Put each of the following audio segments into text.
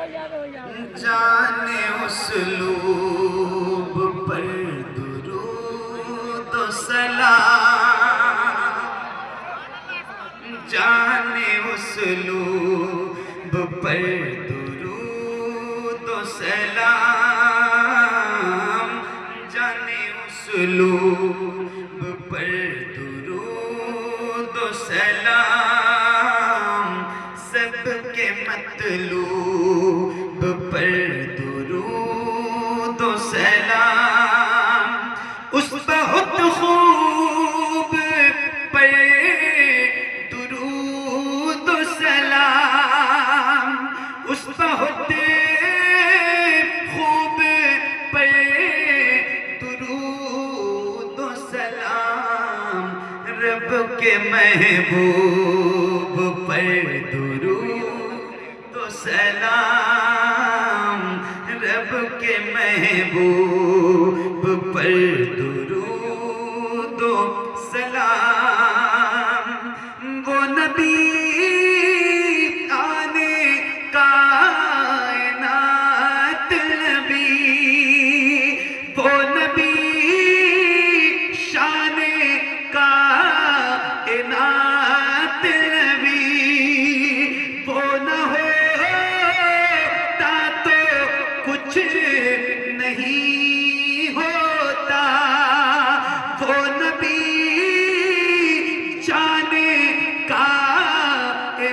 جانے اسلوب پر درود و سلام، جانے اسلوب پر درود و سلام، جانے اسلوب پر درود و سلام، سب کے مطلوب پر درود و سلام، اس بہت خوب پر درود و سلام، اس بہت خوب پر درود و سلام، رب کے محبوب پر درود و سلام، رب کے محبوب پر درود و سلام، وہ نبی آنے کائنات نبی، وہ نبی شان کائنات نبی، وہ نہ ہوتا تو کچھ نہیں ہوتا، وہ نبی جانے کائنات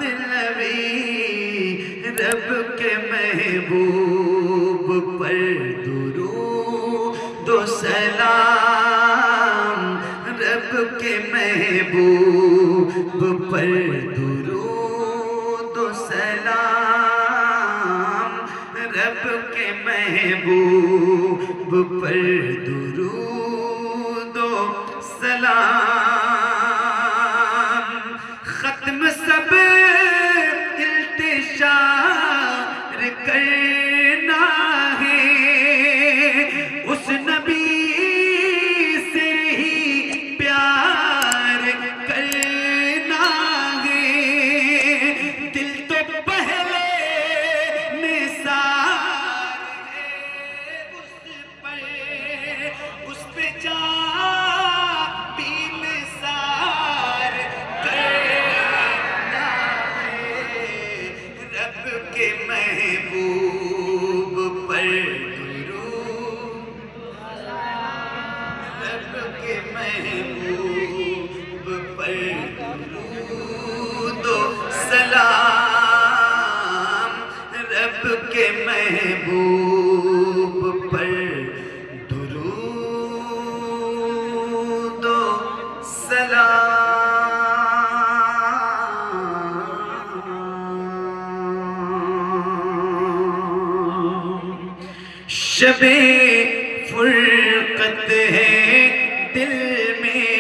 نبی، رب کے محبوب پر درود و سلام، رب کے محبوب پر درود و سلام، رب کے محبوب پر درود و سلام، ختم سب التشار کرنا ہے، اس نبی سے ہی پیار کرنا ہے، دل تو پہلے نثار ہے اس پہ جان بھی نثار کرنا ہے، رب کے محبوب پر درود، رب کے محبوب پر درود و سلام، رب کے محبوب پر درود و سلام۔ شب فرقت ہے دل میں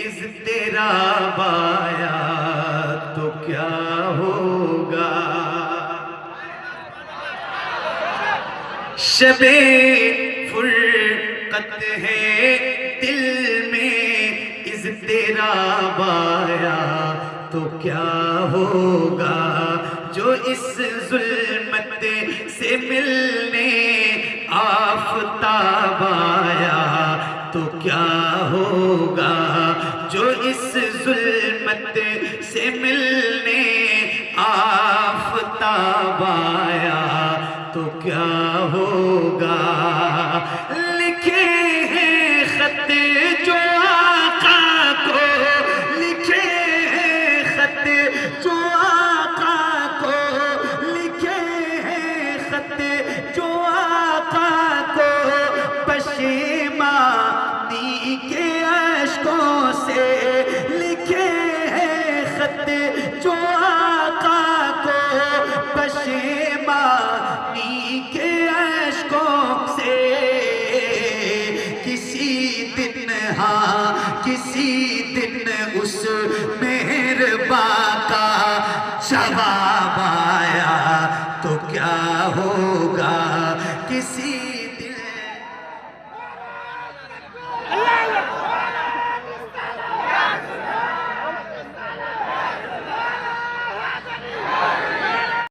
اضطراب آیا تو کیا ہوگا، شب فرقت ہے دل میں اضطراب آیا تو کیا ہوگا، جو اس ظلمت سے ملنے آفتاب آیا تو کیا ہوگا، جو اس ظلمت سے ملنے آفتاب آیا تو کیا ہوگا، لکھے ہیں خط جو آقا کو، لکھے ہیں خط جو آقا کو، لکھے ہیں خط جو آقا کو، پشیمانی کے اشکوں سے، لکھے ہیں خط جو آقا کو، پشیمانی کے اشکوں سے، کسی دن ہاں کسی دن اس مہرباں کا جواب آیا تو کیا ہوگا، کسی